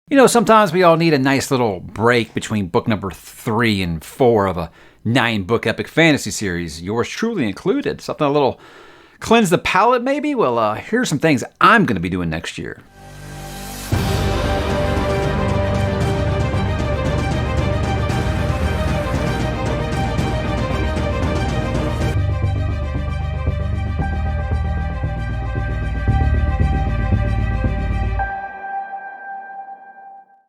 You know, sometimes we all need a nice little break between book number 3 and 4 of a 9-book epic fantasy series, yours truly included. Something a little cleanse the palate, maybe? Well, here's some things I'm going to be doing next year.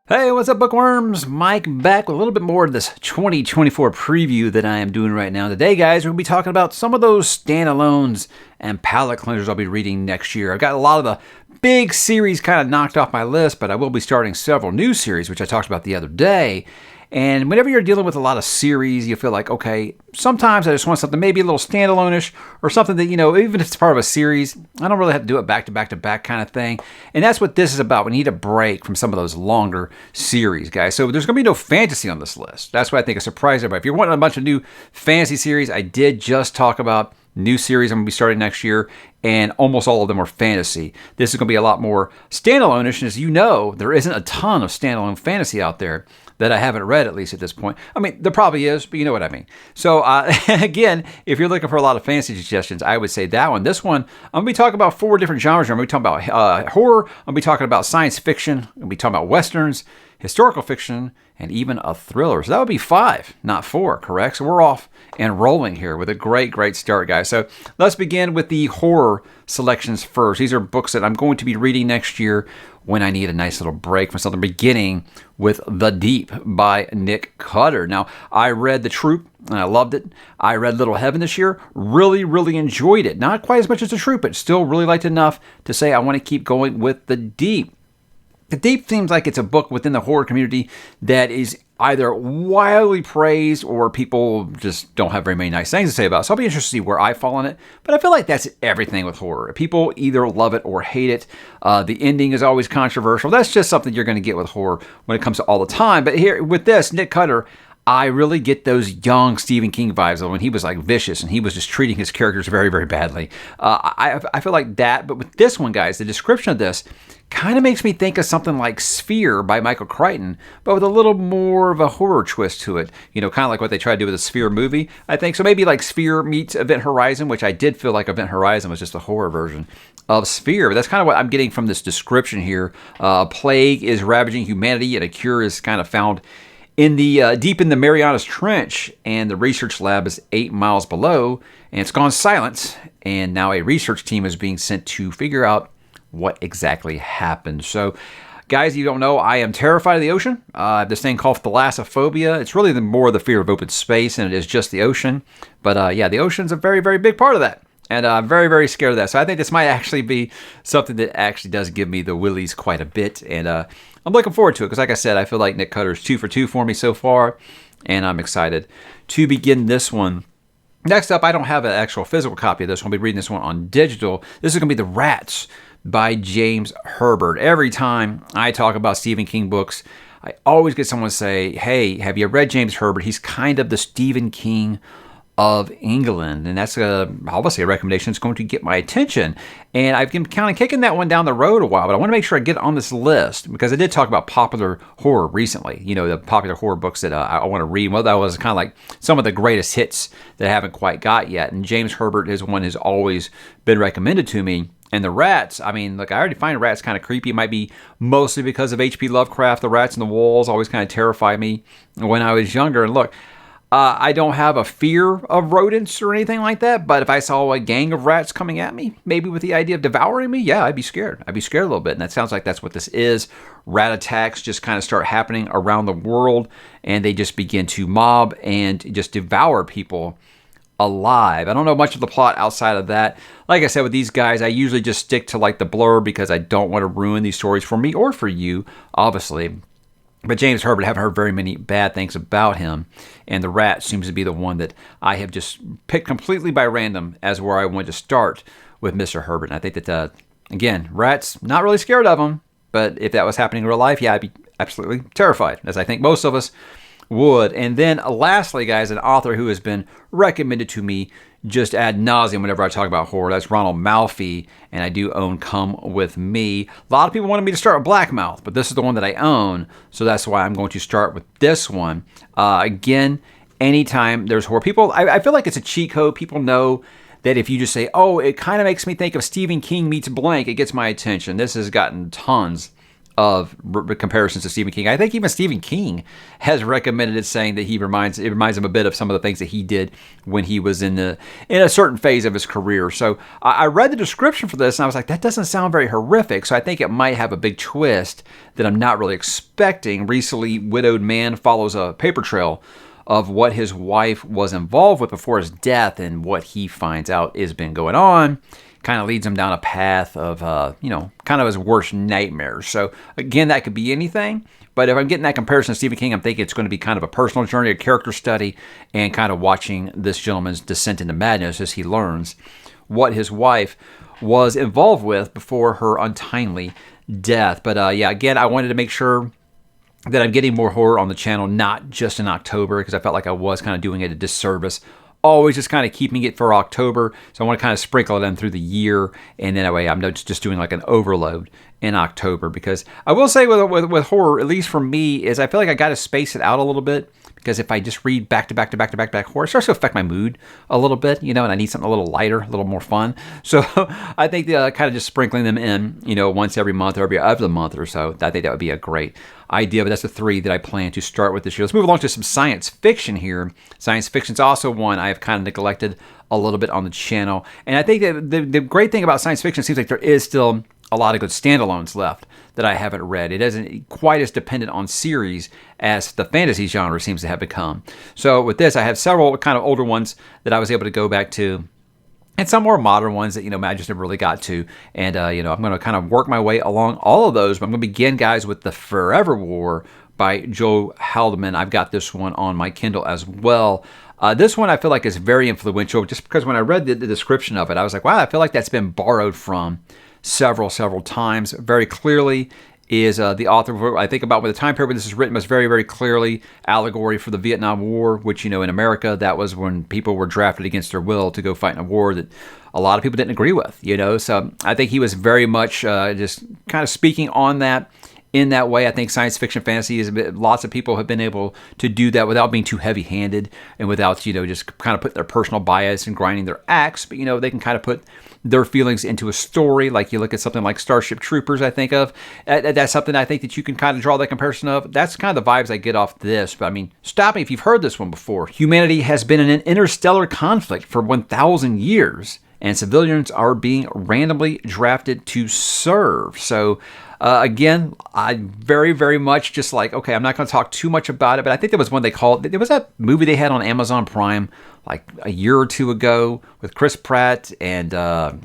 Hey, what's up, bookworms? Mike back with a little bit more of this 2024 preview that I am doing right now. Today, guys, we're going to be talking about some of those standalones and palate cleansers I'll be reading next year. I've got a lot of the big series kind of knocked off my list, but I will be starting several new series, which I talked about the other day. And whenever you're dealing with a lot of series, you feel like, okay, sometimes I just want something maybe a little standalone-ish or something that, you know, even if it's part of a series, I don't really have to do it back to back to back kind of thing. And that's what this is about. We need a break from some of those longer series, guys. So there's going to be no fantasy on this list. That's what I think is surprising about. If you're wanting a bunch of new fantasy series, I did just talk about new series I'm going to be starting next year, and almost all of them are fantasy. This is going to be a lot more standalone-ish, and as you know, there isn't a ton of standalone fantasy out there that I haven't read, at least at this point. I mean, there probably is, but you know what I mean. So, again, if you're looking for a lot of fantasy suggestions, I would say that one. This one, I'm going to be talking about 4 different genres. I'm going to be talking about horror, I'm going to be talking about science fiction, I'm going to be talking about westerns, historical fiction, and even a thriller. So that would be 5, not 4, correct? So we're off and rolling here with a great start, guys. So let's begin with the horror selections first. These are books that I'm going to be reading next year when I need a nice little break from something, beginning with The Deep by Nick Cutter. Now, I read The Troop, and I loved it. I read Little Heaven this year, really enjoyed it. Not quite as much as The Troop, but still really liked it enough to say I want to keep going with The Deep. The Deep seems like it's a book within the horror community that is either wildly praised or people just don't have very many nice things to say about it. So I'll be interested to see where I fall on it. But I feel like that's everything with horror. People either love it or hate it. The ending is always controversial. That's just something you're going to get with horror when it comes to all the time. But here with this, Nick Cutter, I really get those young Stephen King vibes when he was like vicious and he was just treating his characters very badly. I feel like that. But with this one, guys, the description of this kind of makes me think of something like Sphere by Michael Crichton, but with a little more of a horror twist to it. You know, kind of like what they tried to do with the Sphere movie, I think. So maybe like Sphere meets Event Horizon, which I did feel like Event Horizon was just a horror version of Sphere. But that's kind of what I'm getting from this description here. A plague is ravaging humanity, and a cure is kind of found in the deep in the Marianas Trench, and the research lab is 8 miles below, and it's gone silent. And now a research team is being sent to figure out what exactly happened. So, guys, you don't know, I am terrified of the ocean. This thing called thalassophobia. It's really more the fear of open space than it is just the ocean. But yeah, the ocean's a very big part of that. And I'm very scared of that. So I think this might actually be something that actually does give me the willies quite a bit. And I'm looking forward to it because, like I said, I feel like Nick Cutter's 2 for 2 for me so far. And I'm excited to begin this one. Next up, I don't have an actual physical copy of this one. I'll be reading this one on digital. This is going to be The Rats by James Herbert. Every time I talk about Stephen King books, I always get someone say, hey, have you read James Herbert? He's kind of the Stephen King of England. And that's obviously a recommendation that's going to get my attention. And I've been kind of kicking that one down the road a while, but I want to make sure I get on this list because I did talk about popular horror recently. You know, the popular horror books that I want to read. Well, that was kind of like some of the greatest hits that I haven't quite got yet. And James Herbert is one who's always been recommended to me. And The Rats, I mean, look, I already find rats kind of creepy. It might be mostly because of H.P. Lovecraft. The rats in the walls always kind of terrified me when I was younger. And look, I don't have a fear of rodents or anything like that, but if I saw a gang of rats coming at me, maybe with the idea of devouring me, yeah, I'd be scared. I'd be scared a little bit, and that sounds like that's what this is. Rat attacks just kind of start happening around the world, and they just begin to mob and just devour people alive. I don't know much of the plot outside of that. Like I said, with these guys, I usually just stick to like the blurb because I don't want to ruin these stories for me or for you, obviously. But James Herbert, I haven't heard very many bad things about him. And The Rat seems to be the one that I have just picked completely by random as where I want to start with Mr. Herbert. And I think that, again, rats, not really scared of them. But if that was happening in real life, yeah, I'd be absolutely terrified, as I think most of us would. And then lastly, guys, an author who has been recommended to me just ad nauseum whenever I talk about horror. That's Ronald Malfi, and I do own Come With Me. A lot of people wanted me to start with Black Mouth, but this is the one that I own, so that's why I'm going to start with this one. Again, anytime there's horror, people, I feel like it's a cheat code. People know that if you just say, oh, it kind of makes me think of Stephen King meets blank, it gets my attention. This has gotten tons of comparisons to Stephen King. I think even Stephen King has recommended it, saying that it reminds him a bit of some of the things that he did when he was in a certain phase of his career. So I read the description for this and I was like, that doesn't sound very horrific. So I think it might have a big twist that I'm not really expecting. Recently, widowed man follows a paper trail of what his wife was involved with before his death, and what he finds out has been going on kind of leads him down a path of, kind of his worst nightmares. So again, that could be anything. But if I'm getting that comparison to Stephen King, I'm thinking it's going to be kind of a personal journey, a character study, and kind of watching this gentleman's descent into madness as he learns what his wife was involved with before her untimely death. But again, I wanted to make sure that I'm getting more horror on the channel, not just in October, because I felt like I was kind of doing it a disservice. Always just kind of keeping it for October. So I want to kind of sprinkle it in through the year. And then that way I'm just doing like an overload in October. Because I will say with horror, at least for me, is I feel like I got to space it out a little bit. Because if I just read back to back horror, it starts to affect my mood a little bit, and I need something a little lighter, a little more fun. So I think kind of just sprinkling them in, once every month or every other month or so, I think that would be a great idea. But that's the 3 that I plan to start with this year. Let's move along to some science fiction here. Science fiction is also one I have kind of neglected a little bit on the channel. And I think that the great thing about science fiction, it seems like there is still a lot of good standalones left that I haven't read. It isn't quite as dependent on series as the fantasy genre seems to have become. So with this, I have several kind of older ones that I was able to go back to, and some more modern ones that, I just never really got to. And, I'm going to kind of work my way along all of those. But I'm going to begin, guys, with The Forever War by Joe Haldeman. I've got this one on my Kindle as well. This one I feel like is very influential, just because when I read the description of it, I was like, wow, I feel like that's been borrowed from several times. Very clearly is the author, I think about when the time period when this is written, was very, very clearly allegory for the Vietnam War, which, in America, that was when people were drafted against their will to go fight in a war that a lot of people didn't agree with, So I think he was very much just kind of speaking on that in that way. I think science fiction fantasy is lots of people have been able to do that without being too heavy-handed and without, just kind of put their personal bias and grinding their axe. But, they can kind of put their feelings into a story. Like you look at something like Starship Troopers, I think of. That's something I think that you can kind of draw that comparison of. That's kind of the vibes I get off this. But I mean, stop me if you've heard this one before. Humanity has been in an interstellar conflict for 1,000 years, and civilians are being randomly drafted to serve. So again, I very, very much just like, okay, I'm not going to talk too much about it, but I think there was one there was that movie they had on Amazon Prime like a year or two ago with Chris Pratt and, God,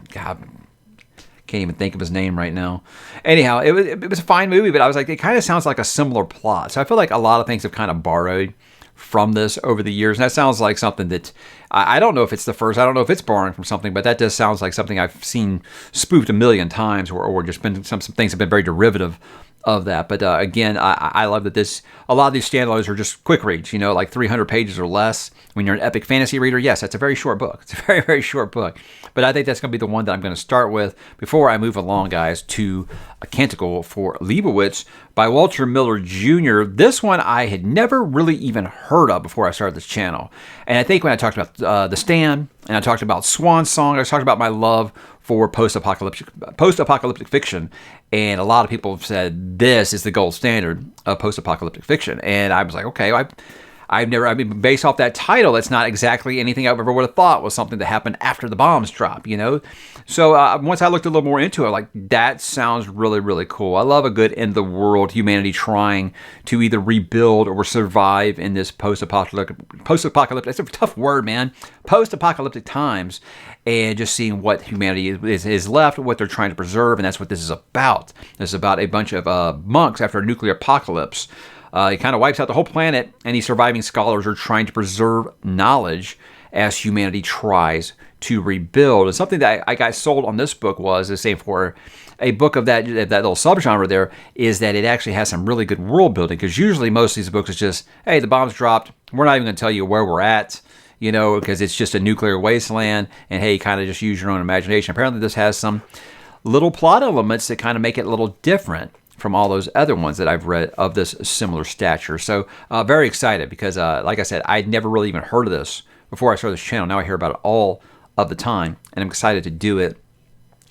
can't even think of his name right now. Anyhow, it was a fine movie, but I was like, it kind of sounds like a similar plot. So I feel like a lot of things have kind of borrowed from this over the years. And that sounds like something that, I don't know if it's the first, I don't know if it's borrowing from something, but that does sounds like something I've seen spoofed a million times, or just been some things have been very derivative of that. But again, I love that a lot of these standalones are just quick reads, like 300 pages or less. When you're an epic fantasy reader, yes, that's a very short book. It's a very, very short book. But I think that's going to be the one that I'm going to start with before I move along, guys, to A Canticle for Leibowitz by Walter Miller Jr. This one I had never really even heard of before I started this channel. And I think when I talked about The Stand, and I talked about Swan Song, I talked about my love for post-apocalyptic fiction, and a lot of people have said this is the gold standard of post-apocalyptic fiction. And I was like, okay, based off that title, it's not exactly anything I ever would have thought was something that happened after the bombs drop, So once I looked a little more into it, like, that sounds really, really cool. I love a good end of the world, humanity trying to either rebuild or survive in this post-apocalyptic, that's a tough word, man, post-apocalyptic times, and just seeing what humanity is left, what they're trying to preserve, and that's what this is about. This is about a bunch of monks after a nuclear apocalypse. He kind of wipes out the whole planet, and these surviving scholars are trying to preserve knowledge as humanity tries to rebuild. And something that I got sold on this book was the same for a book of that little subgenre there, is that it actually has some really good world building, because usually most of these books is just, hey, the bombs dropped, we're not even going to tell you where we're at. because it's just a nuclear wasteland, and hey, kind of just use your own imagination. Apparently this has some little plot elements that kind of make it a little different from all those other ones that I've read of this similar stature. So very excited because, like I said, I'd never really even heard of this before I started this channel. Now I hear about it all of the time, and I'm excited to do it.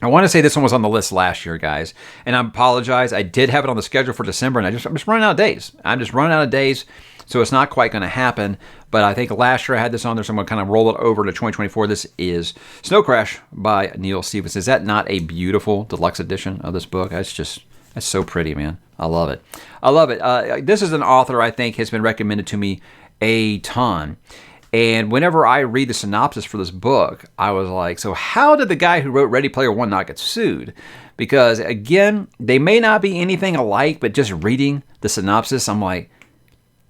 I want to say this one was on the list last year, guys, and I apologize. I did have it on the schedule for December, and I'm just running out of days. I'm just running out of days, so it's not quite going to happen. But I think last year I had this on there, so I'm going to kind of roll it over to 2024. This is Snow Crash by Neil Stevens. Is that not a beautiful deluxe edition of this book? That's so pretty, man. I love it. I love it. This is an author I think has been recommended to me a ton. And whenever I read the synopsis for this book, I was like, so how did the guy who wrote Ready Player One not get sued? Because again, they may not be anything alike, but just reading the synopsis, I'm like,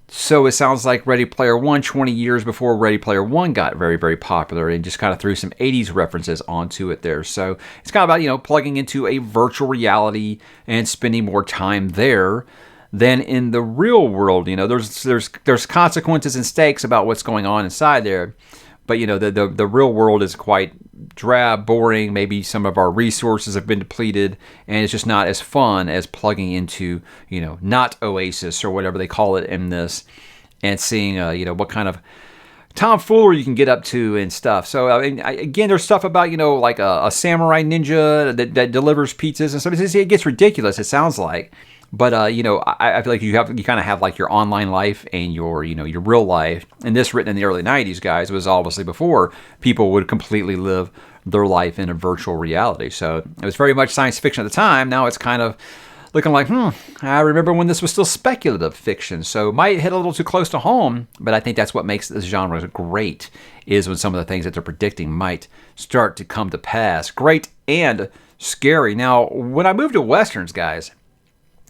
so it sounds like Ready Player One 20 years before Ready Player One got very, very popular, and just kind of threw some 80s references onto it there. So it's kind of about, plugging into a virtual reality and spending more time there than in the real world. There's consequences and stakes about what's going on inside there, but the real world is quite drab, boring. Maybe some of our resources have been depleted, and it's just not as fun as plugging into not Oasis or whatever they call it in this, and seeing what kind of tomfoolery you can get up to and stuff. So again, there's stuff about like a samurai ninja that delivers pizzas and stuff. It gets ridiculous, it sounds like. But I feel like you kind of have like your online life and your your real life. And this, written in the early 90s, guys, was obviously before people would completely live their life in a virtual reality. So it was very much science fiction at the time. Now it's kind of looking like, I remember when this was still speculative fiction. So it might hit a little too close to home, but I think that's what makes this genre great, is when some of the things that they're predicting might start to come to pass. Great and scary. Now, when I moved to Westerns, guys,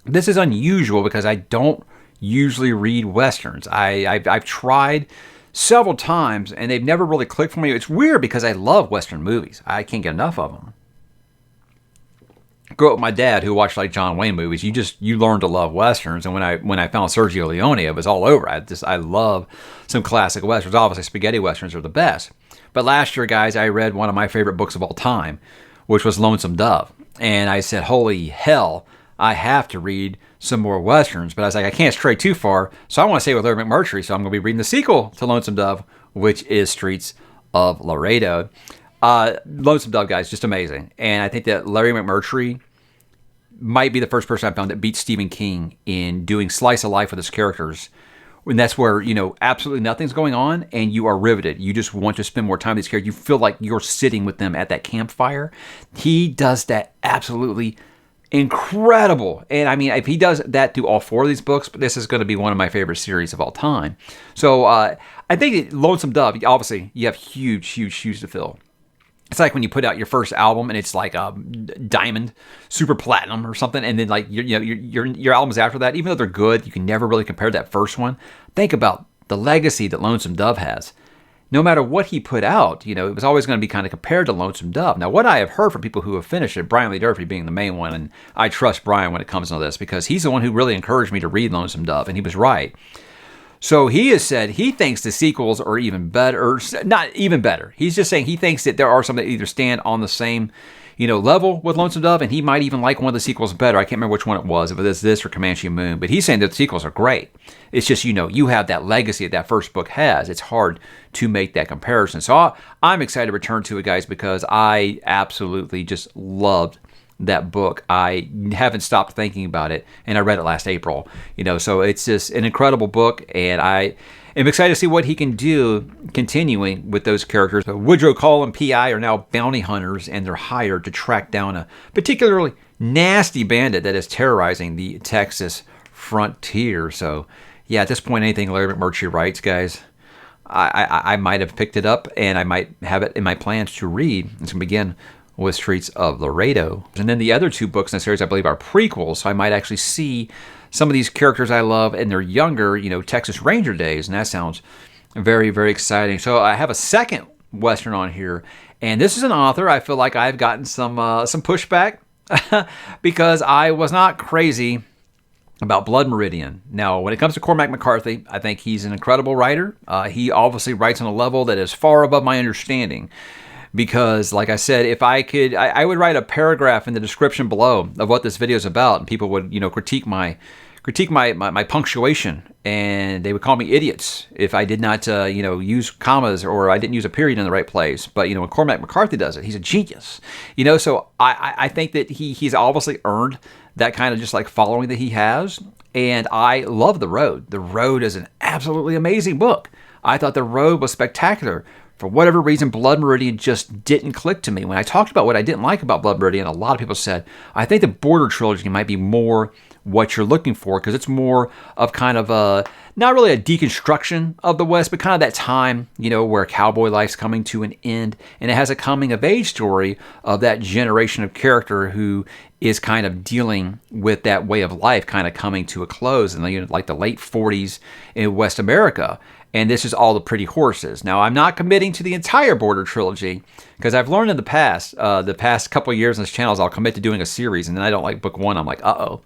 this is unusual because I don't usually read Westerns. I've tried several times, and they've never really clicked for me. It's weird because I love Western movies. I can't get enough of them. Grew up with my dad, who watched like John Wayne movies. You learn to love Westerns, and when I found Sergio Leone, it was all over. I love some classic Westerns. Obviously, spaghetti Westerns are the best. But last year, guys, I read one of my favorite books of all time, which was Lonesome Dove. And I said, holy hell, I have to read some more Westerns. But I was like, I can't stray too far, so I want to stay with Larry McMurtry, so I'm going to be reading the sequel to Lonesome Dove, which is Streets of Laredo. Lonesome Dove, guys, just amazing. And I think that Larry McMurtry might be the first person I found that beats Stephen King in doing slice of life with his characters. And that's where, absolutely nothing's going on, and you are riveted. You just want to spend more time with these characters. You feel like you're sitting with them at that campfire. He does that absolutely incredible. And I mean, if he does that through all four of these books, this is going to be one of my favorite series of all time. So I think Lonesome Dove, obviously, you have huge, huge shoes to fill. It's like when you put out your first album and it's like a diamond, super platinum or something, and then like your albums after that, even though they're good, you can never really compare to that first one. Think about the legacy that Lonesome Dove has. No matter what he put out, it was always going to be kind of compared to Lonesome Dove. Now, what I have heard from people who have finished it, Brian Lee Durfee being the main one, and I trust Brian when it comes to this because he's the one who really encouraged me to read Lonesome Dove, and he was right. So he has said he thinks the sequels are even better, or not even better. He's just saying he thinks that there are some that either stand on the same, level with Lonesome Dove, and he might even like one of the sequels better. I can't remember which one it was, if it was this or Comanche Moon, but he's saying that the sequels are great. It's just, you have that legacy that first book has. It's hard to make that comparison. So I'm excited to return to it, guys, because I absolutely just loved that book. I haven't stopped thinking about it, and I read it last April. So it's just an incredible book, and I am excited to see what he can do continuing with those characters. So Woodrow Cole and P.I. are now bounty hunters, and they're hired to track down a particularly nasty bandit that is terrorizing the Texas frontier. So yeah, at this point, anything Larry McMurtry writes, guys, I might have picked it up, and I might have it in my plans to read. It's going to begin with Streets of Laredo. And then the other two books in the series, I believe, are prequels, so I might actually see some of these characters I love in their younger, Texas Ranger days, and that sounds very, very exciting. So I have a second Western on here, and this is an author I feel like I've gotten some pushback because I was not crazy about Blood Meridian. Now, when it comes to Cormac McCarthy, I think he's an incredible writer. He obviously writes on a level that is far above my understanding. Because, like I said, if I could, I would write a paragraph in the description below of what this video is about, and people would, critique my punctuation, and they would call me idiots if I did not, use commas or I didn't use a period in the right place. But when Cormac McCarthy does it, he's a genius. So I think that he's obviously earned that kind of just like following that he has, and I love The Road. The Road is an absolutely amazing book. I thought The Road was spectacular. For whatever reason, Blood Meridian just didn't click to me. When I talked about what I didn't like about Blood Meridian, a lot of people said, I think the Border trilogy might be more what you're looking for, because it's more of kind of a, not really a deconstruction of the West, but kind of that time, where cowboy life's coming to an end. And it has a coming of age story of that generation of character who is kind of dealing with that way of life kind of coming to a close in like the late 40s in West America. And this is all the pretty horses. Now, I'm not committing to the entire Border trilogy, because I've learned in the past couple of years on this channel, is I'll commit to doing a series, and then I don't like book one. I'm like, uh-oh.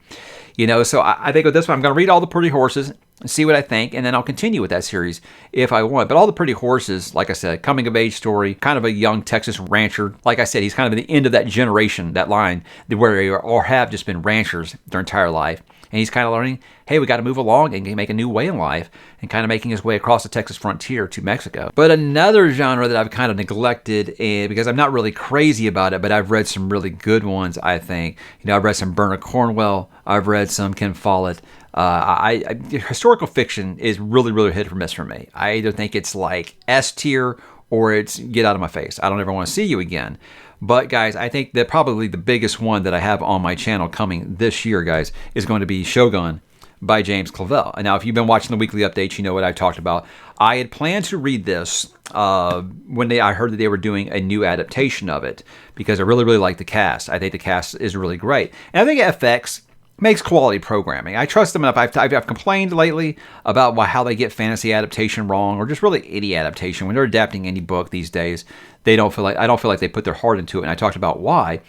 So I think with this one, I'm going to read all the pretty horses and see what I think, and then I'll continue with that series if I want. But all the pretty horses, like I said, coming of age story, kind of a young Texas rancher. Like I said, he's kind of at the end of that generation, that line, where they or have just been ranchers their entire life. And he's kind of learning, hey, we got to move along and make a new way in life, and kind of making his way across the Texas frontier to Mexico. But another genre that I've kind of neglected, and because I'm not really crazy about it, but I've read some really good ones, I think. I've read some Bernard Cornwell. I've read some Ken Follett. Historical fiction is really, really hit or miss for me. I either think it's like S tier or it's get out of my face. I don't ever want to see you again. But guys, I think that probably the biggest one that I have on my channel coming this year, guys, is going to be Shogun by James Clavell. And now, if you've been watching the weekly updates, you know what I talked about. I had planned to read this when I heard that they were doing a new adaptation of it, because I really, really like the cast. I think the cast is really great. And I think FX makes quality programming. I trust them enough. I've complained lately about how they get fantasy adaptation wrong, or just really any adaptation. When they're adapting any book these days, I don't feel like they put their heart into it, and I talked about why.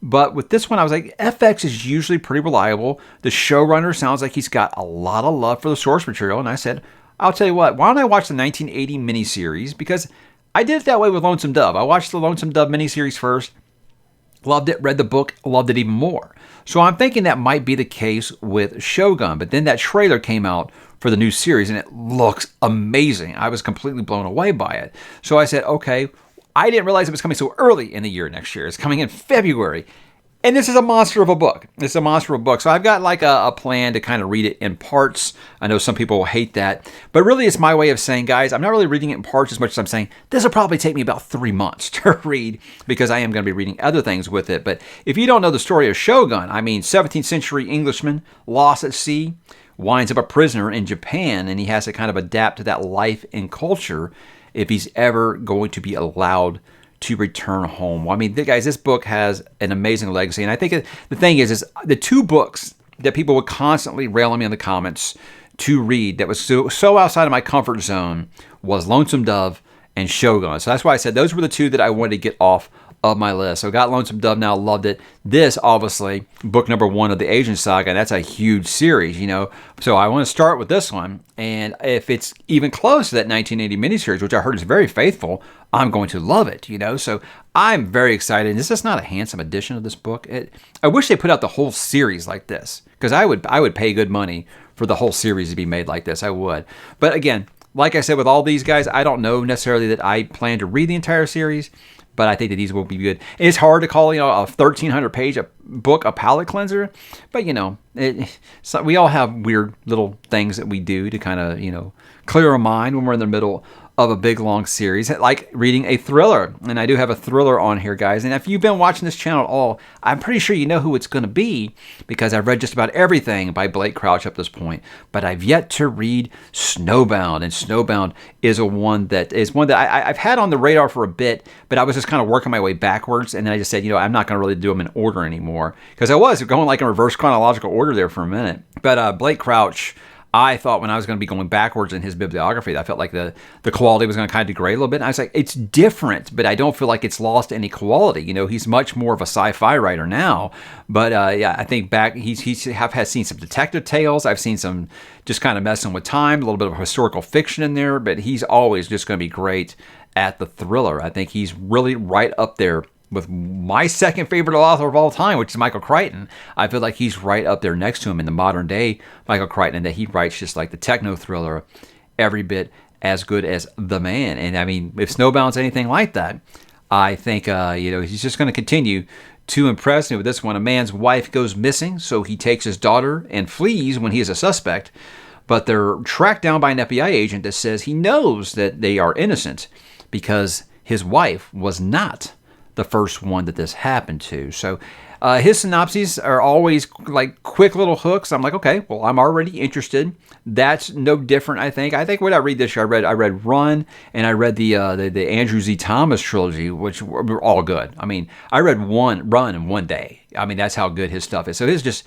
But with this one, I was like, FX is usually pretty reliable. The showrunner sounds like he's got a lot of love for the source material, and I said, I'll tell you what, why don't I watch the 1980 miniseries? Because I did it that way with Lonesome Dove. I watched the Lonesome Dove miniseries first, loved it, read the book, loved it even more. So I'm thinking that might be the case with Shogun. But then that trailer came out for the new series, and it looks amazing. I was completely blown away by it. So I said, okay, I didn't realize it was coming so early in the year next year. It's coming in February. And this is a monster of a book. It's a monster of a book. So I've got like a plan to kind of read it in parts. I know some people will hate that. But really, it's my way of saying, guys, I'm not really reading it in parts as much as I'm saying, this will probably take me about 3 months to read, because I am going to be reading other things with it. But if you don't know the story of Shogun, 17th century Englishman, lost at sea, winds up a prisoner in Japan, and he has to kind of adapt to that life and culture if he's ever going to be allowed to return home. Guys, this book has an amazing legacy. And I think the thing is the two books that people would constantly rail at me in the comments to read that was so outside of my comfort zone was Lonesome Dove and Shogun. So that's why I said those were the two that I wanted to get off of my list. So got Lonesome Dove now, loved it. This, obviously, book number 1 of the Asian saga, and that's a huge series, So I want to start with this one, and if it's even close to that 1980 miniseries, which I heard is very faithful, I'm going to love it, So I'm very excited. This is not a handsome edition of this book. I wish they put out the whole series like this, because I would pay good money for the whole series to be made like this. I would. But again, like I said, with all these guys, I don't know necessarily that I plan to read the entire series, but I think that these will be good. It's hard to call, a 1,300-page book a palate cleanser, but so we all have weird little things that we do to kind of, clear our mind when we're in the middle of a big long series, like reading a thriller. And I do have a thriller on here, guys. And if you've been watching this channel at all, I'm pretty sure you know who it's going to be, because I've read just about everything by Blake Crouch up to this point. But I've yet to read Snowbound, and Snowbound is one that I've had on the radar for a bit, but I was just kind of working my way backwards. And then I just said, I'm not going to really do them in order anymore, because I was going like in reverse chronological order there for a minute. But Blake Crouch, I thought when I was going to be going backwards in his bibliography, I felt like the quality was going to kind of degrade a little bit. And I was like, it's different, but I don't feel like it's lost any quality. You know, he's much more of a sci-fi writer now. But yeah, I think back, has seen some detective tales. I've seen some just kind of messing with time, a little bit of historical fiction in there, but he's always just going to be great at the thriller. I think he's really right up there with my second favorite author of all time, which is Michael Crichton. I feel like he's right up there next to him in the modern day Michael Crichton, and that he writes just like the techno thriller every bit as good as the man. And I mean, if Snowbound's anything like that, I think he's just going to continue to impress me with this one. A man's wife goes missing, so he takes his daughter and flees when he is a suspect, but they're tracked down by an FBI agent that says he knows that they are innocent because his wife was not the first one that this happened to. So his synopses are always like quick little hooks. I'm like, okay, well, I'm already interested. That's no different, I think. I think when I read this year, I read Run, and I read the Andrew Z. Thomas trilogy, which were all good. I mean, I read Run in one day. I mean, that's how good his stuff is. So it's just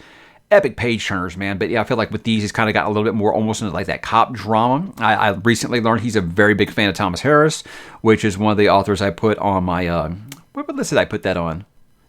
epic page turners, man. But yeah, I feel like with these, he's kind of got a little bit more almost into like that cop drama. I recently learned he's a very big fan of Thomas Harris, which is one of the authors I put on my what list did I put that on?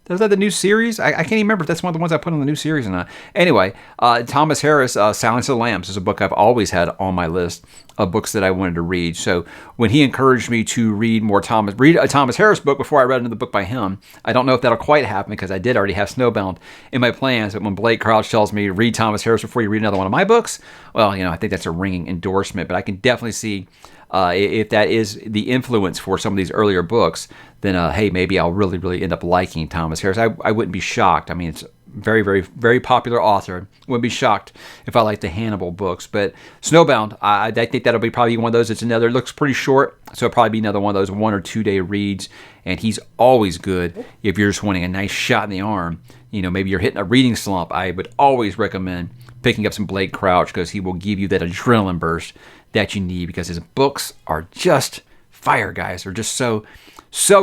Was that the new series? I can't even remember if that's one of the ones I put on the new series or not. Anyway, Thomas Harris, Silence of the Lambs is a book I've always had on my list of books that I wanted to read. So when he encouraged me to read a Thomas Harris book before I read another book by him, I don't know if that'll quite happen because I did already have Snowbound in my plans. But when Blake Crouch tells me read Thomas Harris before you read another one of my books, well, I think that's a ringing endorsement. But I can definitely see if that is the influence for some of these earlier books, then hey, maybe I'll really, really end up liking Thomas Harris. I wouldn't be shocked. I mean, it's a very, very, very popular author. Wouldn't be shocked if I liked the Hannibal books. But Snowbound, I think that'll be probably one of those. It looks pretty short, so it'll probably be another one of those 1 or 2 day reads. And he's always good if you're just wanting a nice shot in the arm. Maybe you're hitting a reading slump. I would always recommend picking up some Blake Crouch because he will give you that adrenaline burst that you need, because his books are just fire, guys. They're just so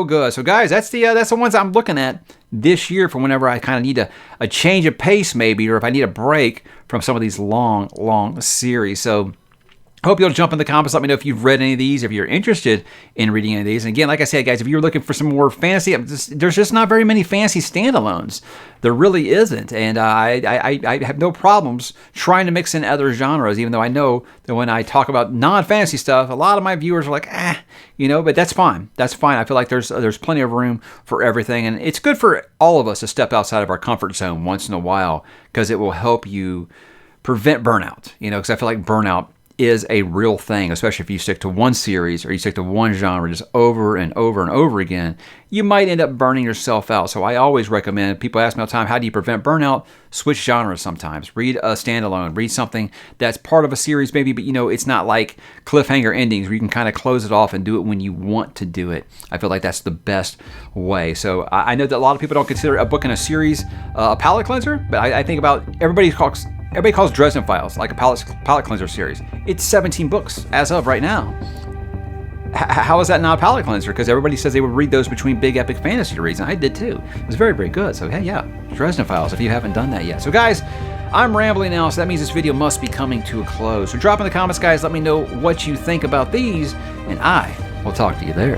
good. So guys, that's the ones I'm looking at this year for whenever I kind of need a change of pace maybe, or if I need a break from some of these long series. So I hope you'll jump in the comments. Let me know if you've read any of these, if you're interested in reading any of these. And again, like I said, guys, if you're looking for some more fantasy, there's just not very many fantasy standalones. There really isn't. And I have no problems trying to mix in other genres, even though I know that when I talk about non-fantasy stuff, a lot of my viewers are like, but that's fine. That's fine. I feel like there's plenty of room for everything. And it's good for all of us to step outside of our comfort zone once in a while, because it will help you prevent burnout, because I feel like burnout is a real thing, especially if you stick to one series or you stick to one genre just over and over and over again. You might end up burning yourself out. So I always recommend, people ask me all the time, how do you prevent burnout? Switch genres sometimes. Read a standalone. Read something that's part of a series maybe, but it's not like cliffhanger endings where you can kind of close it off and do it when you want to do it. I feel like that's the best way. So I know that a lot of people don't consider a book in a series a palate cleanser, but I think about everybody calls Dresden Files like a palate cleanser series. It's 17 books as of right now. How is that not a palate cleanser? Because everybody says they would read those between big epic fantasy reads, and I did too. It was very, very good. So yeah, Dresden Files if you haven't done that yet. So guys, I'm rambling now, so that means this video must be coming to a close. So drop in the comments, guys. Let me know what you think about these, and I will talk to you there.